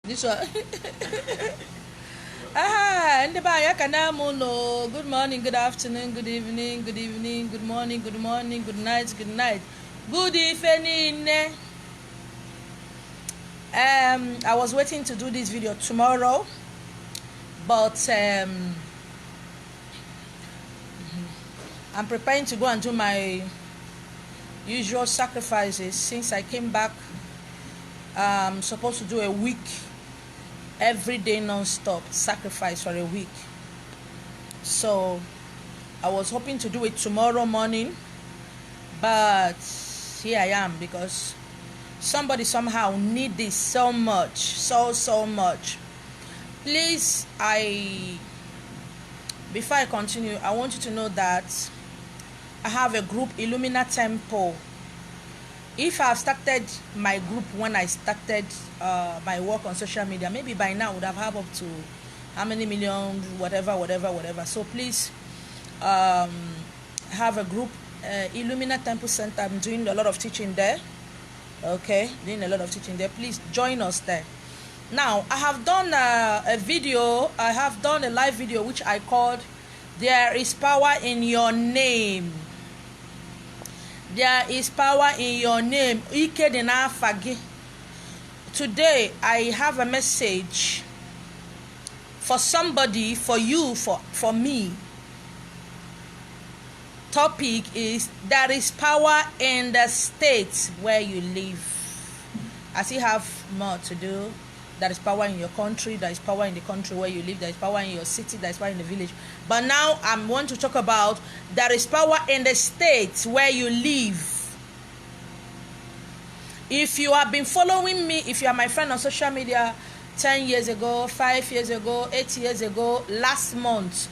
This one. And the baya kanamu no. Good morning, good afternoon, good evening, good morning, good night, good evening. I was waiting to do this video tomorrow, but I'm preparing to go and do my usual sacrifices since I came back. I'm supposed to do a week, every day non-stop sacrifice for a week. So I was hoping to do it tomorrow morning, but here I am because somebody somehow need this so much, so much. Please, before I continue, I want you to know that I have a group, Illumina Temple. If I've started my group when I started my work on social media, maybe by now I would have up to how many million, whatever. So please have a group, Illumina Temple Center. I'm doing a lot of teaching there. Okay, doing a lot of teaching there. Please join us there. Now, I have done a video. I have done a live video which I called "There is Power in Your Name." There is power in your name. Today, I have a message for somebody, for you, for me. Topic is, there is power in the state where you live. I still have more to do. There is power in your country. There is power in the country where you live. There is power in your city. There is power in the village. But now I want to talk about there is power in the state where you live. If you have been following me, if you are my friend on social media 10 years ago, 5 years ago, 8 years ago, last month,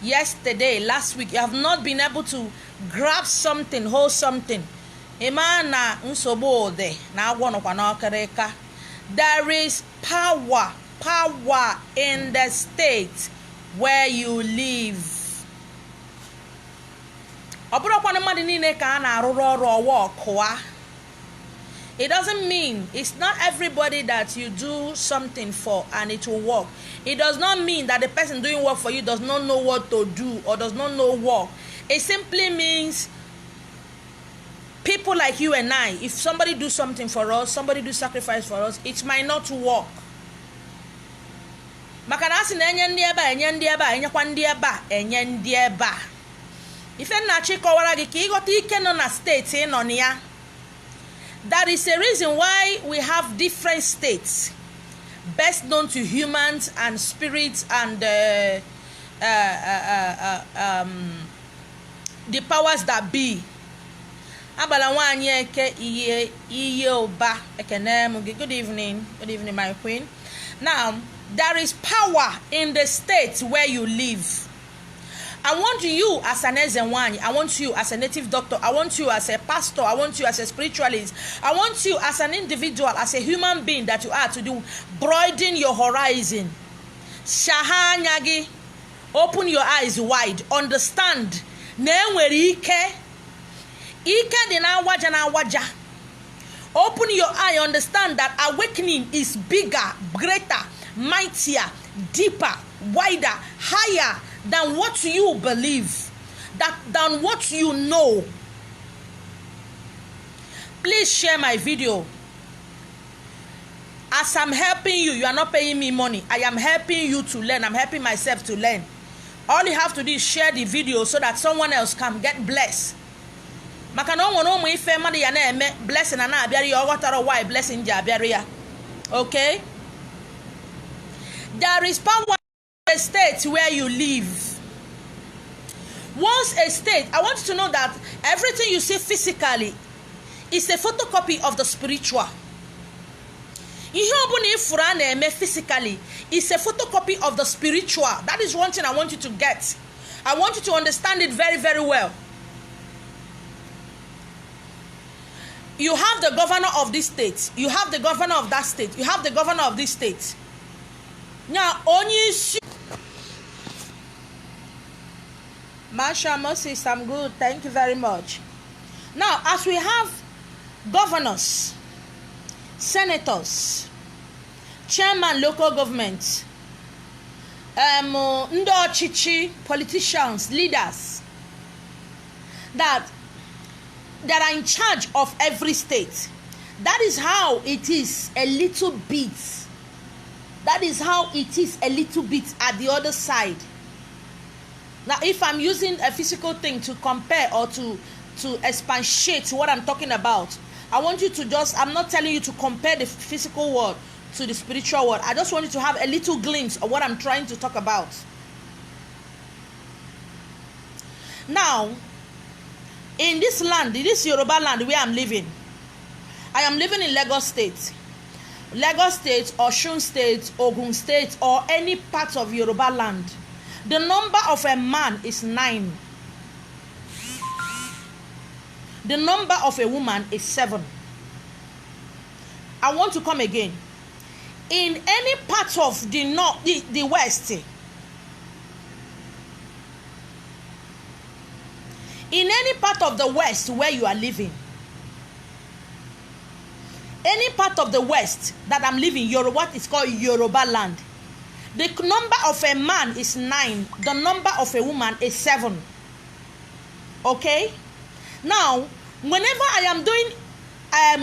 yesterday, last week, you have not been able to grab something, hold something. There is power in the state where you live. It doesn't mean, it's not everybody that you do something for and it will work. It does not mean that the person doing work for you does not know what to do or does not know work. It simply means people like you and I, if somebody do something for us, somebody do sacrifice for us, it might not work. Makanasi na enye ndị ebe ife nnachi kọwara gị ka ịghọta ike nọ na steeti ị nọ na ya. That is a reason why we have different states best known to humans and spirits and the powers that be. Good evening my queen. Now, there is power in the state where you live. I want you as an Ezenwani, I want you as a native doctor, I want you as a pastor, I want you as a spiritualist, I want you as an individual, as a human being that you are, to do broaden your horizon. Shahanyagi, open your eyes wide, understand. Open your eye, understand that awakening is bigger, greater, mightier, deeper, wider, higher than what you believe, than what you know. Please share my video. As I'm helping you, you are not paying me money. I am helping you to learn. I'm helping myself to learn. All you have to do is share the video so that someone else can get blessed. Blessing and why blessing. Okay? There is power in the state where you live. Once a state, I want you to know that everything you see physically is a photocopy of the spiritual. Physically is a photocopy of the spiritual. That is one thing I want you to get. I want you to understand it very, very well. You have the governor of this state. You have the governor of that state. You have the governor of this state. Now, only Masha Moses, I'm good. Thank you very much. Now, as we have governors, senators, chairman local government, ndị ọchịchị, politicians, leaders that are in charge of every state. That is how it is a little bit. That is how it is a little bit at the other side. Now, if I'm using a physical thing to compare or to expatiate what I'm talking about, I want you to just, I'm not telling you to compare the physical world to the spiritual world. I just want you to have a little glimpse of what I'm trying to talk about. Now, in this land, in this Yoruba land where I'm living, I am living in Lagos State. Lagos State, Osun State, Ogun State, or any part of Yoruba land. The number of a man is 9. The number of a woman is 7. I want to come again. In any part of the north, the west, in any part of the west where you are living, any part of the west that I'm living, what is called Yoruba land, the number of a man is 9. The number of a woman is 7. Okay? Now, whenever I am doing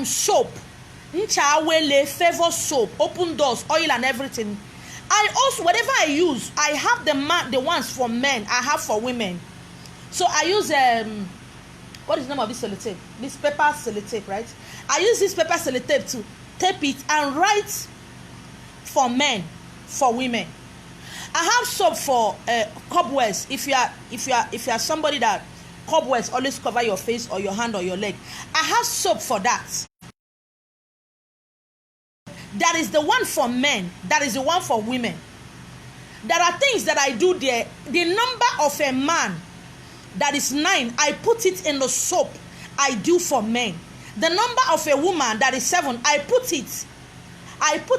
soap, nchawele, favor soap, open doors, oil and everything, I also, whatever I use, I have the ones for men, I have for women. So I use what is the name of this sellotape? This paper sellotape, right? I use this paper sellotape to tape it and write for men, for women. I have soap for cobwebs. If you are somebody that cobwebs always cover your face or your hand or your leg, I have soap for that. That is the one for men. That is the one for women. There are things that I do there. The number of a man that is 9, I put it in the soap I do for men. The number of a woman that is 7, I put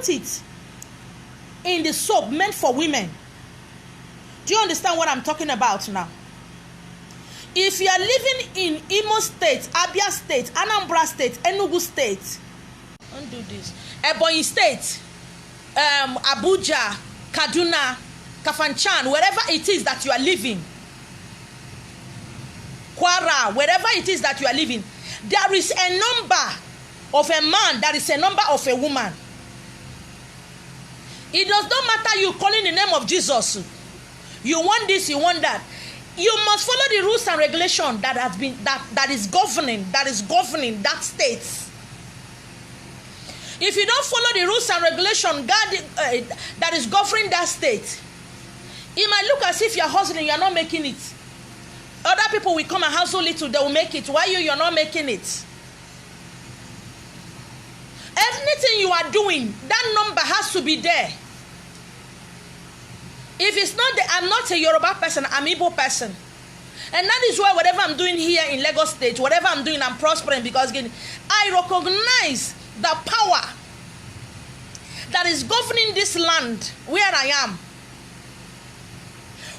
it in the soap meant for women. Do you understand what I'm talking about now? If you are living in Imo State, Abia State, Anambra State, Enugu State, don't do this, Ebonyi State, Abuja, Kaduna, Kafanchan, wherever it is that you are living, Kwara, wherever it is that you are living, there is a number of a man, there is a number of a woman. It does not matter you calling the name of Jesus. You want this, you want that. You must follow the rules and regulations that has been that is governing that state. If you don't follow the rules and regulations that is governing that state, it might look as if you are hustling, you are not making it. Other people will come and hustle little, they will make it. Why you're not making it? Anything you are doing, that number has to be there. If it's not there, I'm not a Yoruba person, I'm Igbo person. And that is why whatever I'm doing here in Lagos State, whatever I'm doing, I'm prospering, because again, I recognize the power that is governing this land where I am.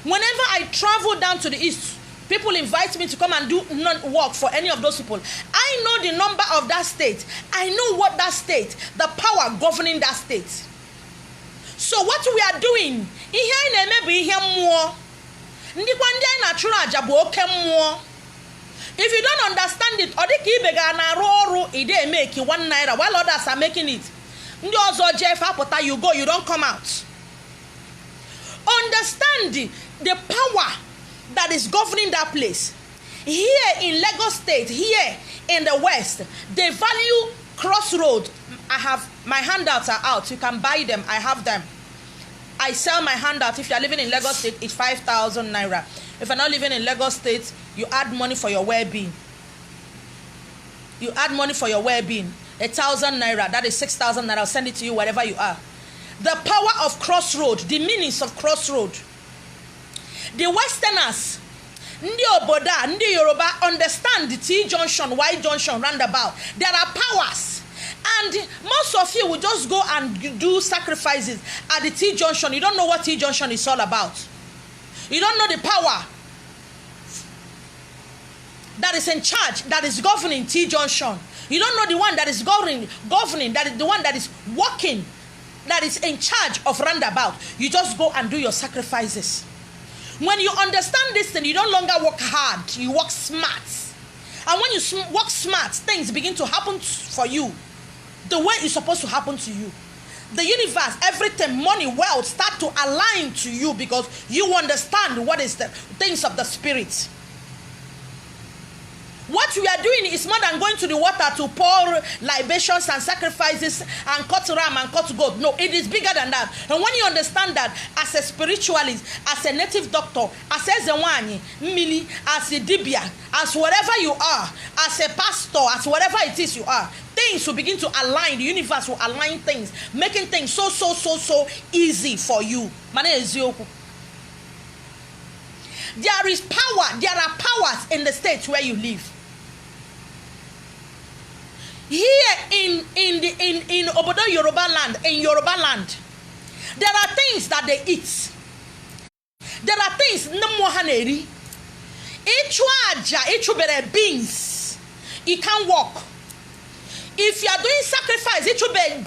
Whenever I travel down to the east, people invite me to come and do work for any of those people. I know the number of that state. I know what that state, the power governing that state. So what we are doing, if you don't understand it, they make you 1 naira while others are making it. You go, you don't come out. Understand the power that is governing that place. Here in Lagos State, here in the West, they value Crossroad. I have my handouts are out. You can buy them. I have them. I sell my handouts. If you are living in Lagos State, it's 5,000 naira. If you're not living in Lagos State, you add money for your well-being. You add money for your well-being. 1,000 naira. That is 6,000 naira. I'll send it to you wherever you are. The power of Crossroad, the meanings of Crossroad. The Westerners, Ndi Oboda, Ndi Yoruba, understand the T-junction, Y-junction, roundabout. There are powers. And most of you will just go and do sacrifices at the T-junction. You don't know what T-junction is all about. You don't know the power that is in charge, that is governing T-junction. You don't know the one that is governing, that is the one that is working that is in charge of roundabout. You just go and do your sacrifices. When you understand this thing, you no longer work hard, you work smart. And when you work smart, things begin to happen for you the way it's supposed to happen to you. The universe, everything, money, wealth start to align to you because you understand what is the things of the spirit. What we are doing is more than going to the water to pour libations and sacrifices and cut ram and cut goat. No, it is bigger than that. And when you understand that as a spiritualist, as a native doctor, as a zewani, mili, as a dibia, as whatever you are, as a pastor, as whatever it is you are, things will begin to align. The universe will align things, making things so easy for you. There is power. There are powers in the states where you live. Here in Obodo Yoruba land, there are things that they eat. There are things namohaneri. Ichubere beans. It can't walk. If you are doing sacrifice, ichubere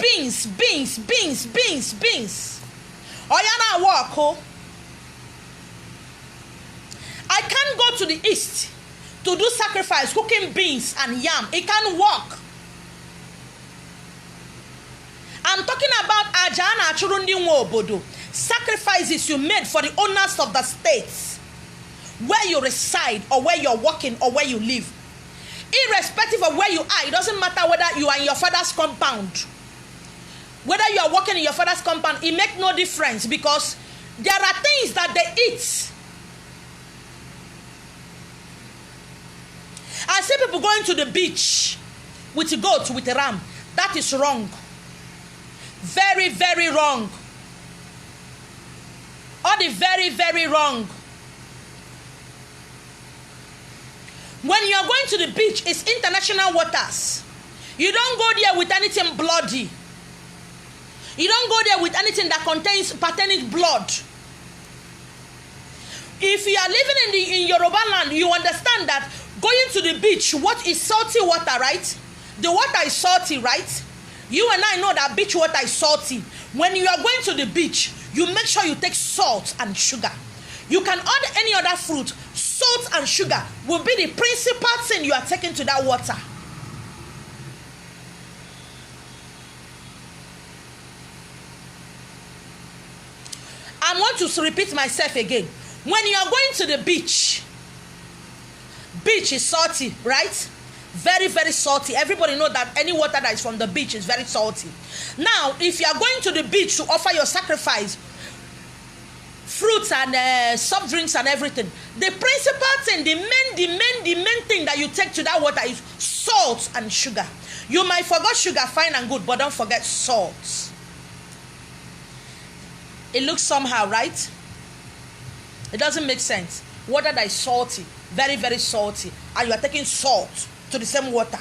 beans. Oyana walk. Oh. I can't go to the east to do sacrifice, cooking beans and yam. It can't work. I'm talking about Ajana Churundi Wobodo. Sacrifices you made for the owners of the states where you reside or where you're working or where you live. Irrespective of where you are, it doesn't matter whether you are in your father's compound. Whether you are working in your father's compound, it makes no difference because there are things that they eat. I see people going to the beach with a goat, with a ram. That is wrong. Very, very wrong. Or the very, very wrong. When you are going to the beach, it's international waters. You don't go there with anything bloody. You don't go there with anything that contains paternal blood. If you are living in Yoruba land, you understand that going to the beach, what is salty water, right? The water is salty, right? You and I know that beach water is salty. When you are going to the beach, you make sure you take salt and sugar. You can add any other fruit. Salt and sugar will be the principal thing you are taking to that water. I want to repeat myself again. When you are going to the beach is salty, right? Very, very salty. Everybody know that any water that is from the beach is very salty. Now, if you are going to the beach to offer your sacrifice, fruits and soft drinks and everything, the principal thing, the main thing that you take to that water is salt and sugar. You might forget sugar, fine and good, but don't forget salt. It looks somehow, right? It doesn't make sense. Water that is salty, very, very salty, and you are taking salt to the same water.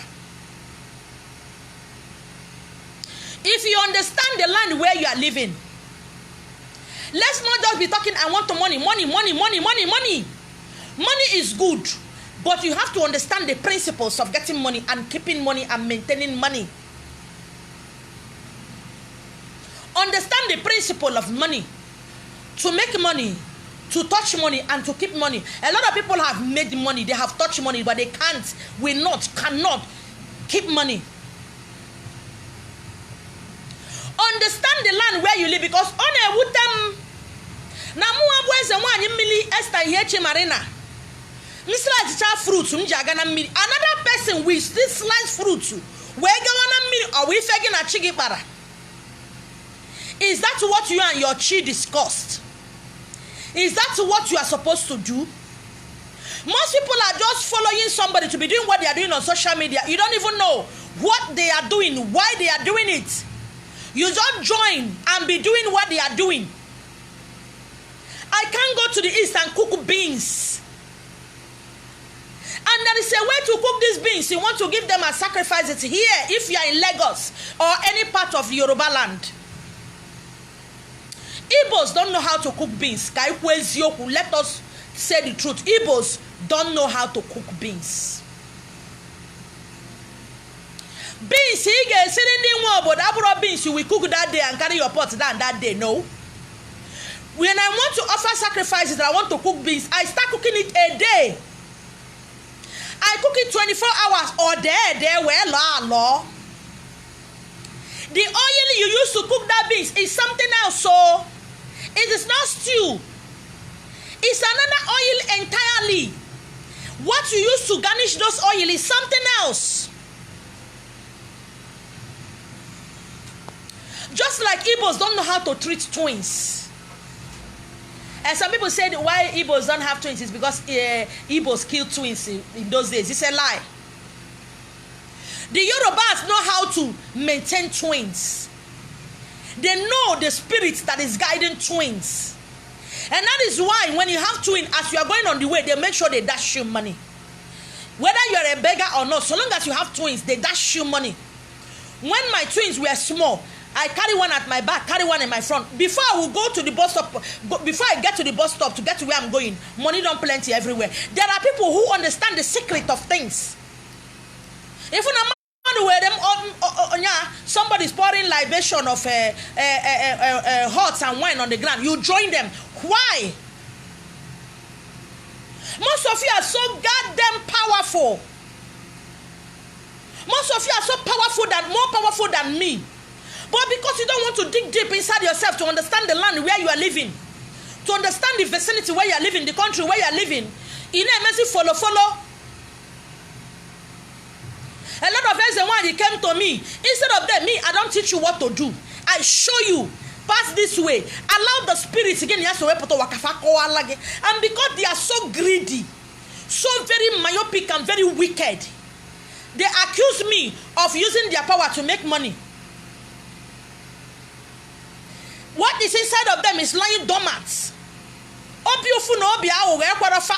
If you understand the land where you are living, let's not just be talking, I want the money. Money is good, but you have to understand the principles of getting money and keeping money and maintaining money. Understand the principle of money. To make money, to touch money, and to keep money. A lot of people have made money, they have touched money, but they cannot keep money. Understand the land where you live, because on a wutem na muabweze wanyi mili Esther yechi marina misla jicha fruit mjaga na mili, another person with this slice fruit wege wana mili or we fegi na chigi para. Is that what you and your chi discussed? Is that what you are supposed to do? Most people are just following somebody to be doing what they are doing on social media. You don't even know what they are doing, why they are doing it. You just join and be doing what they are doing. I can't go to the east and cook beans. And there is a way to cook these beans. You want to give them as sacrifices here if you are in Lagos or any part of Yoruba land. Igbos don't know how to cook beans. Let us say the truth. Igbos don't know how to cook beans. Beans, he gets sitting in one, but abro beans you will cook that day and carry your pot down that day. No. When I want to offer sacrifices, I want to cook beans, I start cooking it a day. I cook it 24 hours or there where law. The oil you use to cook that beans is something else. So it is not stew. It's another oil entirely. What you use to garnish those oil is something else. Just like Igbos don't know how to treat twins. And some people said why Igbos don't have twins is because Igbos killed twins in those days. It's a lie. The Yorubas know how to maintain twins. They know the spirit that is guiding twins. And that is why when you have twins, as you are going on the way, they make sure they dash you money. Whether you are a beggar or not, so long as you have twins, they dash you money. When my twins were small, I carry one at my back, carry one in my front. Before I will go to the bus stop, before I get to the bus stop to get to where I'm going, money don't plenty everywhere. There are people who understand the secret of things. If somebody's pouring libation of hot and wine on the ground, you join them. Why? Most of you are so goddamn powerful. Most of you are so powerful, more powerful than me. But because you don't want to dig deep inside yourself to understand the land where you are living, to understand the vicinity where you are living, the country where you are living, in a messy follow. A lot of times when he came to me, instead of them, I don't teach you what to do. I show you. Pass this way. Allow the spirits again. And because they are so greedy, so very myopic and very wicked, they accuse me of using their power to make money. What is inside of them is lying dormant.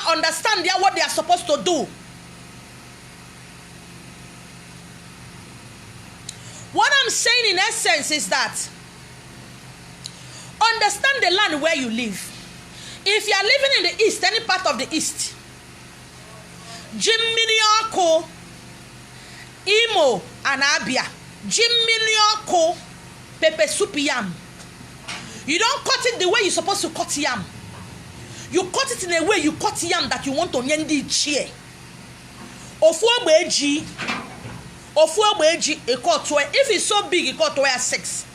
Understand what they are supposed to do. What I'm saying in essence is that understand the land where you live. If you are living in the east, any part of the east, Jiminioko, Imo, and Abia, Jiminioko, pepper soup yam. You don't cut it the way you're supposed to cut yam. You cut it in a way you cut yam that you want to nyendi cheer. If it's so big, you cut to 6.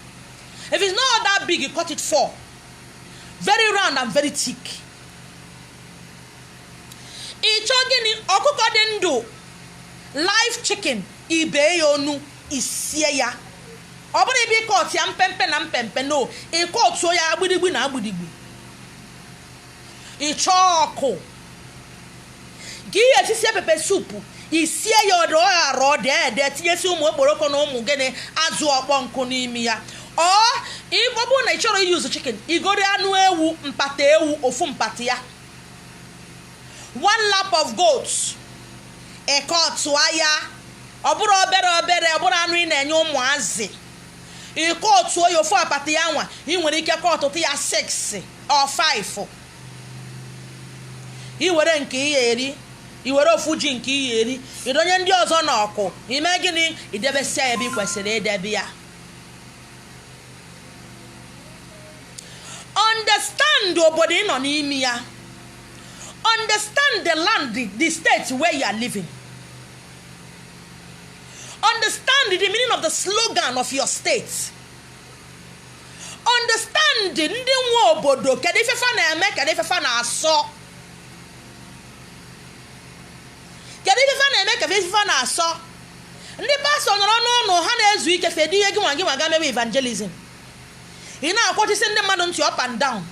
If it's not that big, you cut it 4. Very round and very thick. Live chicken, ibeyonu isieya. Obere bi cut yam pempe na mpempe no. E cut so ya agbidigbi na agbidigbi. Ichoko. Giye tisi pepper soup. Isie yodo aro de tiesi umu okporoko na umu gene azu okponku n'imi ya. Or ibobu na ichoro use chicken, igori anu ewu, mpate ewu, ofu mpate ya. 1 lap of goats. E cut waya. Oburu obere oburu anu ị na-enye ụmụazị. I cut so yo fu apate ya nwa, I nwere ike cut ya 6 or 5. I were nke ihe eri. I were ofu ji nke ihe eri. I donye ndị ọzọ na ọkụ. Ime gịnị? I debe sia ebe kwesịrị idebe ya. Understand obodo ị nọ n'ime ya. Understand the land, the state where you are living. Understand the meaning of the slogan of your state. Understand ndị nwe obodo kedu ifefa na-eme, kedu ifefa na-asọ. Kedu ifefa na-eme, kedu ifefa na-asọ. Ndị pastor nọrọ n'ụlọ ha na-ezu ike fedi ihe gị nwa ga mewe evangelism. Ị na-akwọchisi ndị mmadụ ntị up and down.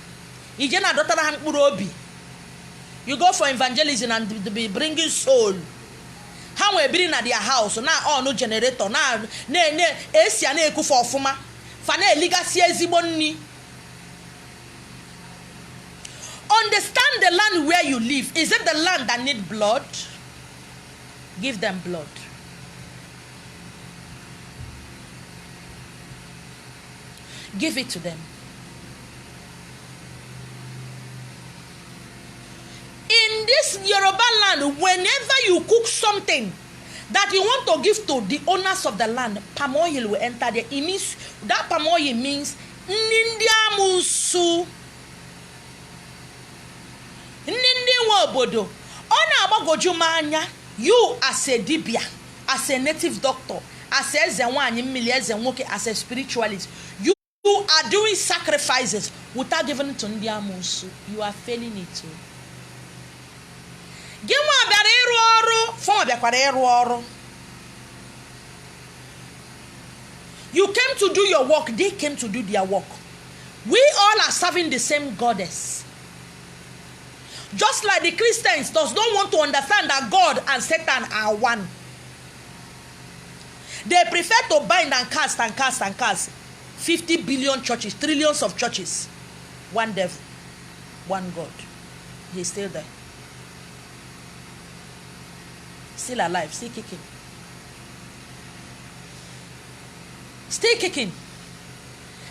Ije na-adọtara ha mkpụrụ obi. You go for evangelism and be bringing soul. Ha nwe biri na their house na on generator na esi na ekufu ofuma fa na eligasi ezigbo nni. Understand the land where you live. Is it the land that need blood? Give them blood. Give it to them. In this Yoruba land, whenever you cook something that you want to give to the owners of the land, palm oil will enter there. It means that palm oil means Nindia Musu. Nindi Wobodo. Ona abagojumanya, you as a dibia, as a native doctor, as a as a spiritualist, you are doing sacrifices without giving it to India Musu. You are failing it too. You came to do your work, they came to do their work. We all are serving the same goddess. Just like the Christians does not want to understand that God and Satan are one. They prefer to bind and cast and cast and cast 50 billion churches, trillions of churches. One devil, one God. He's still there. Still alive, still kicking. Still kicking.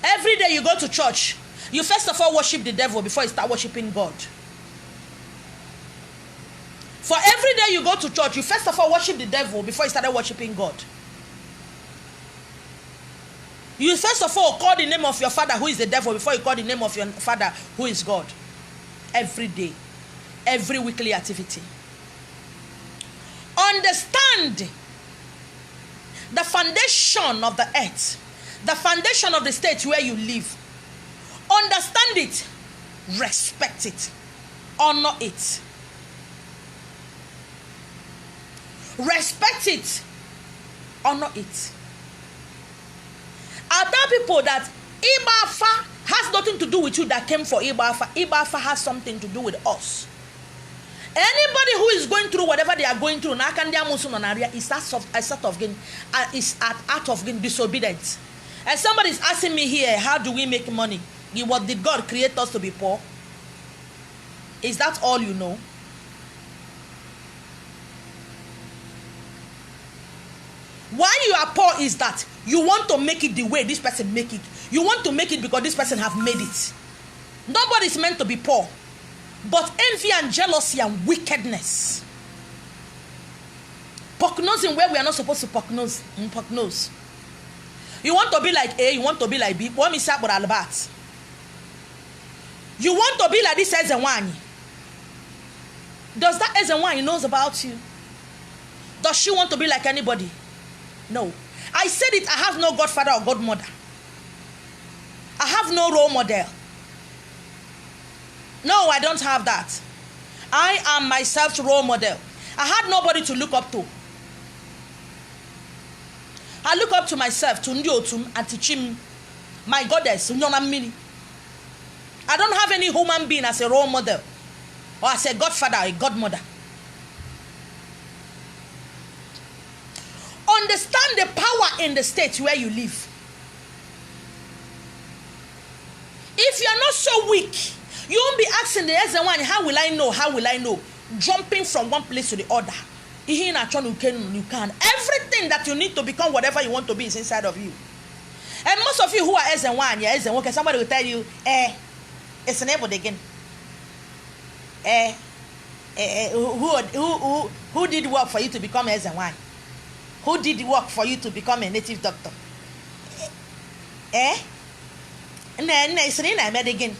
Every day you go to church, you first of all worship the devil before you start worshiping God. For every day you go to church, you first of all worship the devil before you started worshiping God. You first of all call the name of your father who is the devil before you call the name of your father who is God. Every day. Every weekly activity. Understand the foundation of the earth. The foundation of the state where you live. Understand it. Respect it. Honor it. Respect it. Honor it. I tell people that Ibafa has nothing to do with you that came for Ibafa. Ibafa has something to do with us. Anybody who is going through whatever they are going through, is out of gain, disobedient. And somebody is asking me here, how do we make money? What did God create us to be poor? Is that all you know? Why you are poor is that you want to make it the way this person make it. You want to make it because this person have made it. Nobody is meant to be poor. But envy and jealousy and wickedness. Prognosing where we are not supposed to prognose. You want to be like A, you want to be like B. What is about Albert? You want to be like this Ezenwani. Does that Ezenwani knows about you? Does she want to be like anybody? No. I said it, I have no godfather or godmother. I have no role model. No, I don't have that. I am myself's role model. I had nobody to look up to. I look up to myself, to Ndiotum and Tichim, my goddess, Nyonamini. I don't have any human being as a role model or as a godfather or a godmother. Understand the power in the state where you live. If you are not so weak, you won't be asking the other one, how will I know? How will I know? Jumping from one place to the other. You can. Everything that you need to become whatever you want to be is inside of you. And most of you who are S1, somebody will tell you, it's enabled again. Who did work for you to become S1? Who did work for you to become a native doctor? It's again.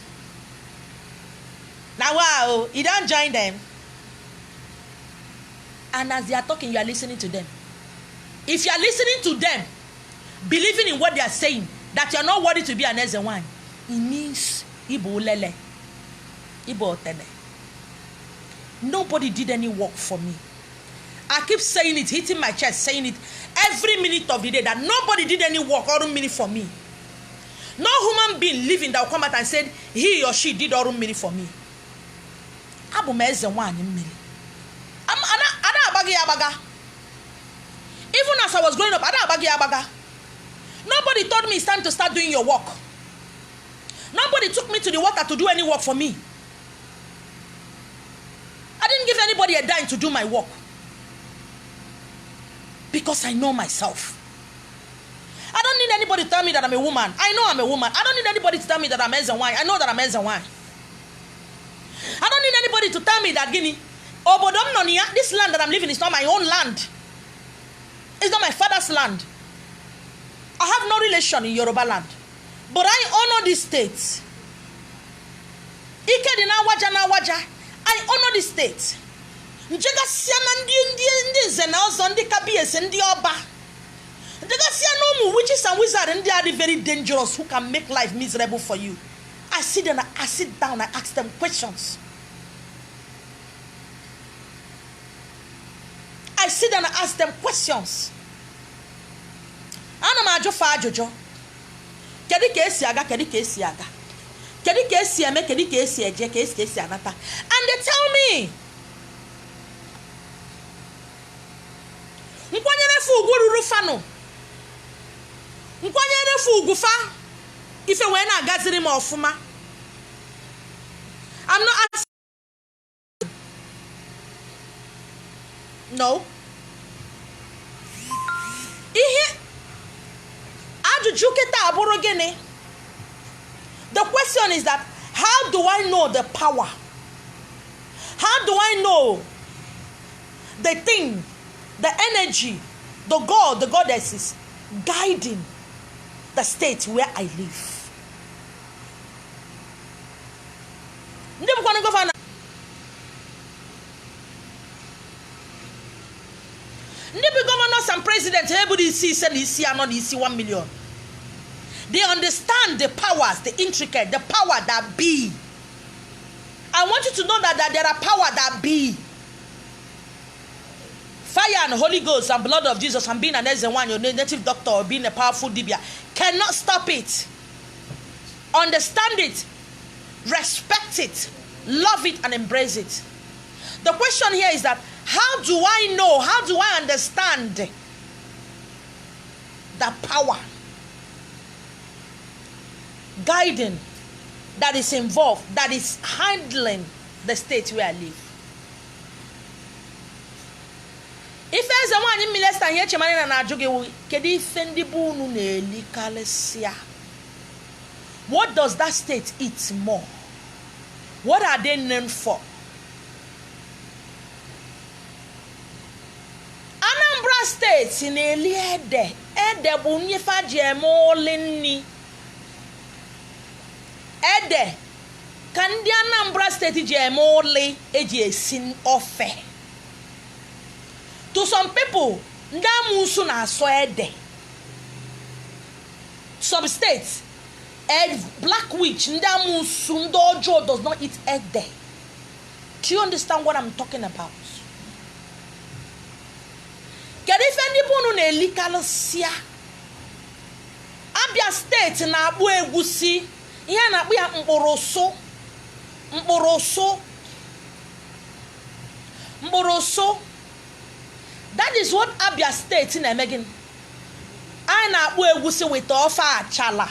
Now, wow, you don't join them. And as they are talking, you are listening to them. If you are listening to them, believing in what they are saying, that you are not worthy to be an Ezenwan, it means Ibo Lele. Ibo Tene. Nobody did any work for me. I keep saying it, hitting my chest, saying it every minute of the day, that nobody did any work or minute for me. No human being living that will come out and said he or she did all minute for me. Abu Ezenwan in me. Even as I was growing up, nobody told me it's time to start doing your work. Nobody took me to the water to do any work for me. I didn't give anybody a dime to do my work. Because I know myself. I don't need anybody to tell me that I'm a woman. I know I'm a woman. I don't need anybody to tell me that I'm Ezenwan. I know that I'm Ezenwan. I don't need anybody to tell me that Guinea, this land that I'm living is not my own land. It's not my father's land. I have no relation in Yoruba land. But I honor this state. Ike di na waja. I honor this state. Njega siana ndi zena ozo ndi kabiyesi ndi oba. Njega siana umu witches and wizards and they are very dangerous who can make life miserable for you. I sit down, I ask them questions. I sit down and ask them questions. Ana m ajụ fa ajụjụ. Kedu ka esi aga? Kedu ka esi aga? Kedu ka esi eme? Kedu ka esi eje? Kedu ka esi anata? And they tell me, nkwanyere fu ugwu ruru fanu. Nkwanyere fu ugwu fa. Ife wee na-agaziri m ọfụma. I'm not asking. No. Ihe ajụjụ kịta abụrụ gịnị? The question is that how do I know the power? How do I know the thing, the energy, the God, the goddesses guiding the state where I live? Ndị bụkwanụ gọvanọ. Ndị bụ governors and presidents, everybody sees and see anọ n'isi 1 million. They understand the powers, the intricate, the power that be. I want you to know that there are power that be. Fire and Holy Ghost and blood of Jesus and being an one, your native doctor or being a powerful dibia cannot stop it. Understand it, respect it, love it, and embrace it. The question here is that how do I know, how do I understand the power guiding that is involved, that is handling the state where I live? If there's a one in Milesta here, Chimani and Ajoge, Kedi Fendibu Nuneli Kalesia. What does that state eat more? What are they known for? Anambra State in Eliede, Ede Bunyifa Jemolini. Ede, can the Anambra State Jemoli Eji sin offer? To some people, Ndamusu na so Ede. Some states, Black Witch, Ndamusu Ndojo does not eat Ede. Do you understand what I'm talking about? Abia State na abu egusi ihe na akpụ ya mkporoso. That is what Abia State na-eme gịnị. Anyị na-akpụ egusi with ofe achala,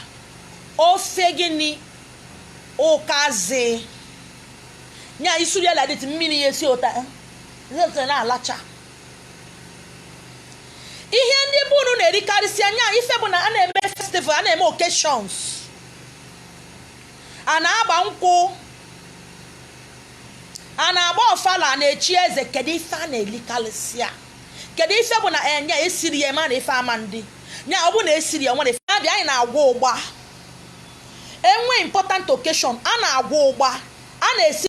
ofe gịnị, okazi nya isuri ala dit mmiri yesi ota zete na alacha. Ihe ndị bunu na-erikarịsị anya ife bụ na a na-eme festival, a na-eme occasions, a na-agba nkwụ, a na-agba ọfala, na-echi eze. Kedu ife a na-erikarịsị a? Kedu ife bụ na enya esiri ya ma na ife ama ndị nya ọ bụ na esiri ya nwere ife abịa. Anyị na-agwa ụgba enwe important occasion, a na-agwa ụgba, a na-esi